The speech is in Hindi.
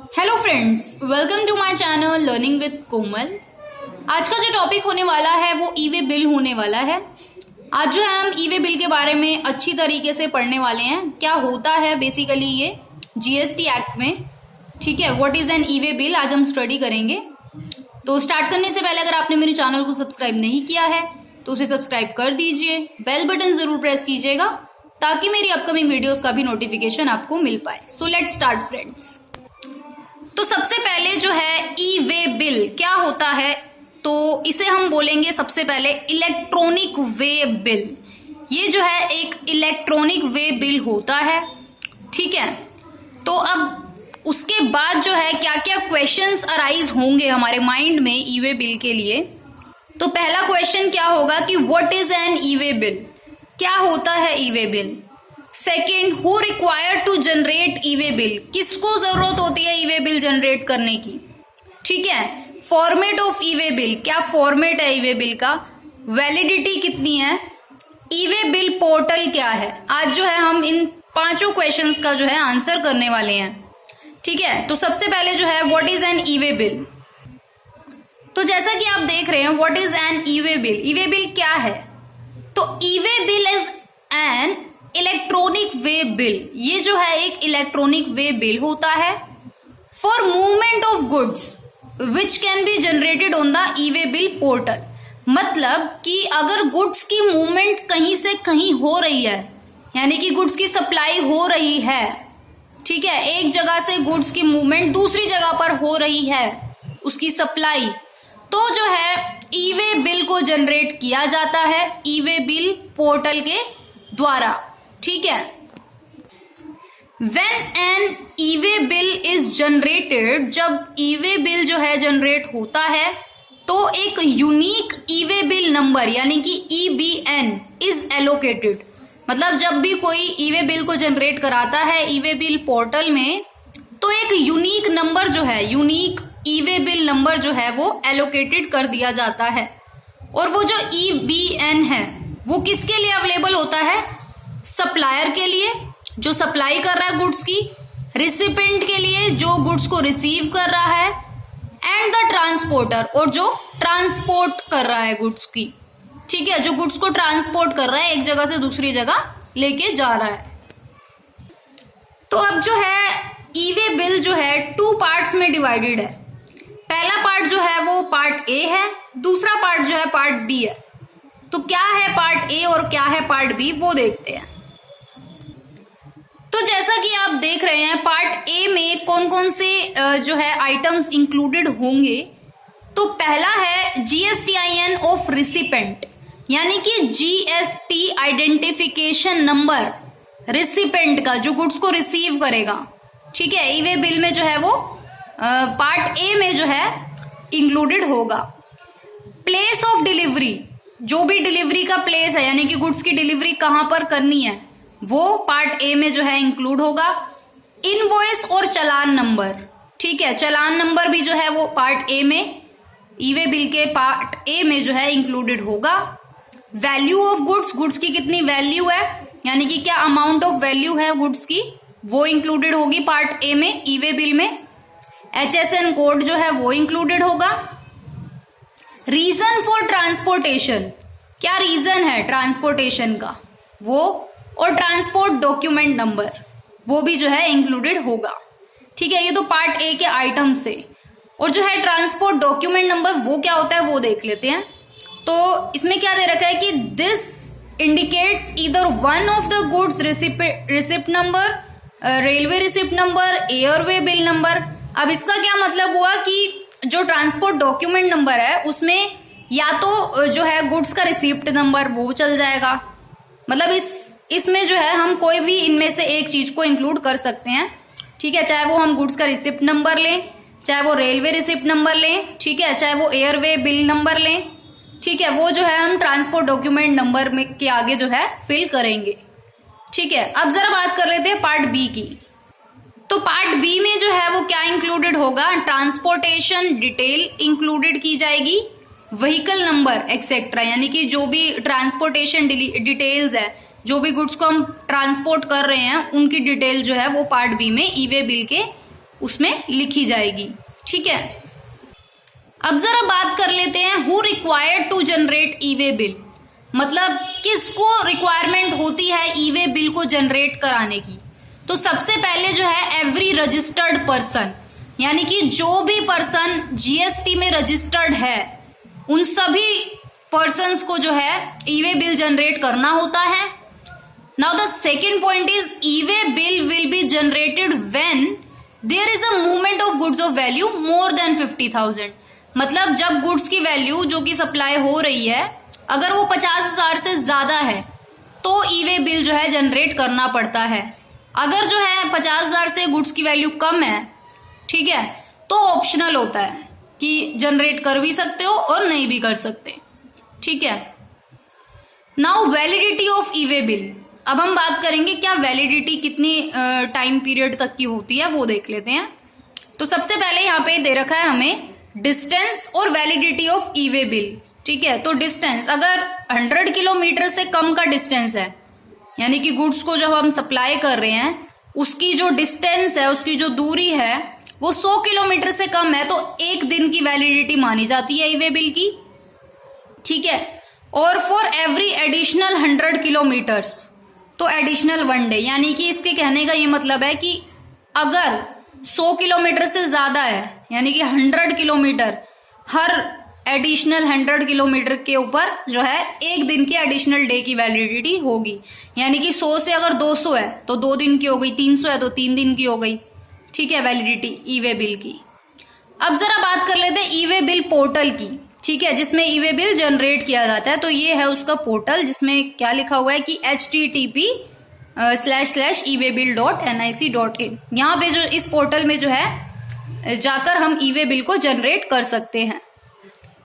Hello friends, welcome to my channel learning with Komal. आज का जो टॉपिक होने वाला है वो ई वे बिल होने वाला है। आज जो है हम ई वे बिल के बारे में अच्छी तरीके से पढ़ने वाले हैं। क्या होता है बेसिकली ये जीएसटी एक्ट में, ठीक है, what is an e way bill, आज हम स्टडी करेंगे। तो स्टार्ट करने से पहले अगर आपने मेरे चैनल को सब्सक्राइब नहीं किया है तो उसे सब्सक्राइब कर दीजिए, बेल बटन जरूर प्रेस कीजिएगा ताकि मेरी अपकमिंग वीडियोस का भी नोटिफिकेशन आपको मिल पाए। So let's start friends. तो सबसे पहले जो है ई वे बिल क्या होता है, तो इसे हम बोलेंगे सबसे पहले इलेक्ट्रॉनिक वे बिल। ये जो है एक इलेक्ट्रॉनिक वे बिल होता है, ठीक है। तो अब उसके बाद जो है क्या क्या क्वेश्चंस अराइज होंगे हमारे माइंड में ई वे बिल के लिए। तो पहला क्वेश्चन क्या होगा कि what is an e way bill, क्या होता है e way bill. Second, who required to generate e way bill, किसको जरूरत होती है ई वे बिल जनरेट करने की, ठीक है। Format of E way bill, क्या फॉर्मेट है ई वे बिल का, वैलिडिटी कितनी है, ई वे बिल पोर्टल क्या है। आज जो है हम इन पांचों क्वेश्चंस का जो है आंसर करने वाले हैं, ठीक है। तो सबसे पहले जो है what is an e way bill. तो जैसा कि आप देख रहे हैं what is an e way bill, e way bill क्या है। तो e way bill is an electronic way bill, ये जो है एक इलेक्ट्रॉनिक वे बिल होता है for movement of goods which can be generated on the e way bill portal. मतलब कि अगर गुड्स की मूवमेंट कहीं से कहीं हो रही है, यानी कि गुड्स की सप्लाई हो रही है, ठीक है, एक जगह से गुड्स की मूवमेंट दूसरी जगह पर हो रही है, उसकी सप्लाई, तो जो है ई वे बिल को जनरेट किया जाता है ई वे बिल पोर्टल के द्वारा, ठीक है। When an e-way bill is generated, जब ई-वे बिल जो है जनरेट होता है तो एक यूनिक ई-वे बिल नंबर यानी कि EBN इज एलोकेटेड। मतलब जब भी कोई ई-वे बिल को जनरेट कराता है ई-वे बिल पोर्टल में तो एक यूनिक नंबर जो है, यूनिक ई-वे बिल नंबर जो है वो एलोकेटेड कर दिया जाता है। और वो जो EBN है वो किसके लिए अवेलेबल होता है, सप्लायर के लिए जो सप्लाई कर रहा है गुड्स की, रिसिपेंट के लिए जो गुड्स को रिसीव कर रहा है, एंड द ट्रांसपोर्टर और जो ट्रांसपोर्ट कर रहा है गुड्स की, ठीक है, जो गुड्स को ट्रांसपोर्ट कर रहा है एक जगह से दूसरी जगह लेके जा रहा है। तो अब जो है ई वे बिल जो है टू पार्ट्स में डिवाइडेड है। पहला पार्ट जो है वो पार्ट ए है, दूसरा पार्ट जो है पार्ट बी है। तो क्या है पार्ट ए और क्या है पार्ट बी वो देखते हैं। तो जैसा कि आप देख रहे हैं पार्ट ए में कौन कौन से जो है आइटम्स इंक्लूडेड होंगे। तो पहला है GSTIN ऑफ रिसिपेंट, यानी कि GST आइडेंटिफिकेशन नंबर रिसिपेंट का, जो गुड्स को रिसीव करेगा, ठीक है। ई वे बिल में जो है वो पार्ट ए में जो है इंक्लूडेड होगा। प्लेस ऑफ डिलीवरी, जो भी डिलीवरी का प्लेस है यानी कि गुड्स की डिलीवरी कहां पर करनी है वो पार्ट ए में जो है इंक्लूड होगा। इनवॉइस और चालान नंबर, ठीक है, चालान नंबर भी जो है वो पार्ट ए में, ई वे बिल के पार्ट ए में जो है इंक्लूडेड होगा। वैल्यू ऑफ गुड्स, गुड्स की कितनी वैल्यू है यानी कि क्या अमाउंट ऑफ वैल्यू है गुड्स की, वो इंक्लूडेड होगी पार्ट ए में ई वे बिल में। HSN कोड जो है वो इंक्लूडेड होगा। रीजन फॉर ट्रांसपोर्टेशन, क्या रीजन है ट्रांसपोर्टेशन का वो, और ट्रांसपोर्ट डॉक्यूमेंट नंबर वो भी जो है इंक्लूडेड होगा, ठीक है। ये तो पार्ट ए के आइटम से। और जो है ट्रांसपोर्ट डॉक्यूमेंट नंबर वो क्या होता है वो देख लेते हैं। तो इसमें क्या दे रखा है कि this indicates either one of the goods receipt number, railway receipt number, airway bill number. अब इसका क्या मतलब हुआ कि जो ट्रांसपोर्ट डॉक्यूमेंट नंबर है उसमें या तो जो है गुड्स का रिसिप्ट नंबर वो चल जाएगा, मतलब इसमें जो है हम कोई भी इनमें से एक चीज को इंक्लूड कर सकते हैं, ठीक है। चाहे वो हम गुड्स का रिसिप्ट नंबर लें, चाहे वो रेलवे रिसिप्ट नंबर लें, ठीक है, चाहे वो एयरवे बिल नंबर लें, ठीक है, वो जो है हम ट्रांसपोर्ट डॉक्यूमेंट नंबर में के आगे जो है फिल करेंगे, ठीक है। अब जरा बात कर लेते हैं पार्ट बी की। तो पार्ट बी में जो है वो क्या इंक्लूडेड होगा, ट्रांसपोर्टेशन डिटेल इंक्लूडेड की जाएगी, व्हीकल नंबर एक्सेट्रा, यानी कि जो भी ट्रांसपोर्टेशन डिटेल्स है, जो भी गुड्स को हम ट्रांसपोर्ट कर रहे हैं उनकी डिटेल जो है वो पार्ट बी में ई वे बिल के उसमें लिखी जाएगी। ठीक है, अब जरा बात कर लेते हैं who required to generate e way bill, मतलब किसको रिक्वायरमेंट होती है ई वे बिल को जनरेट कराने की। तो सबसे पहले जो है एवरी रजिस्टर्ड पर्सन, यानी कि जो भी पर्सन जीएसटी में रजिस्टर्ड है उन सभी पर्सन्स को जो है ई वे बिल जनरेट करना होता है। Now the second point is e way bill will be generated when there is a movement of goods of value more than 50,000, मतलब जब गुड्स की वैल्यू जो कि सप्लाई हो रही है अगर वो 50,000 से ज्यादा है तो ई वे बिल जो है जनरेट करना पड़ता है। अगर जो है 50,000 से गुड्स की वैल्यू कम है, ठीक है, तो ऑप्शनल होता है कि जनरेट कर भी सकते हो और नहीं भी कर सकते। ठीक है, now validity of E way bill, अब हम बात करेंगे क्या वैलिडिटी कितनी टाइम पीरियड तक की होती है वो देख लेते हैं। तो सबसे पहले यहाँ पे दे रखा है हमें डिस्टेंस और validity of E way bill. ठीक है, तो डिस्टेंस अगर 100 किलोमीटर से कम का डिस्टेंस है, यानी कि गुड्स को जब हम सप्लाई कर रहे हैं उसकी जो डिस्टेंस है, उसकी जो दूरी है वो 100 किलोमीटर से कम है, तो एक दिन की वैलिडिटी मानी जाती है ई वे बिल की। ठीक है, और फॉर एवरी एडिशनल 100 किलोमीटर्स तो एडिशनल 1 डे, यानी कि इसके कहने का ये मतलब है कि अगर 100 किलोमीटर से ज्यादा है, यानी कि 100 किलोमीटर, हर एडिशनल 100 किलोमीटर के ऊपर जो है एक दिन की एडिशनल डे की वैलिडिटी होगी। यानी कि 100 से अगर 200 है तो 2 दिन की हो गई, 300 है तो 3 दिन की हो गई। ठीक है, वैलिडिटी ई वे बिल की। अब जरा बात कर लेते हैं ई वे बिल पोर्टल की। ठीक है, जिसमें ई वे बिल जनरेट किया जाता है, तो ये है उसका पोर्टल जिसमें क्या लिखा हुआ है कि http://eWaybill.nic.in। यहाँ पे जो इस पोर्टल में जो है जाकर हम ई वे बिल को जनरेट कर सकते हैं।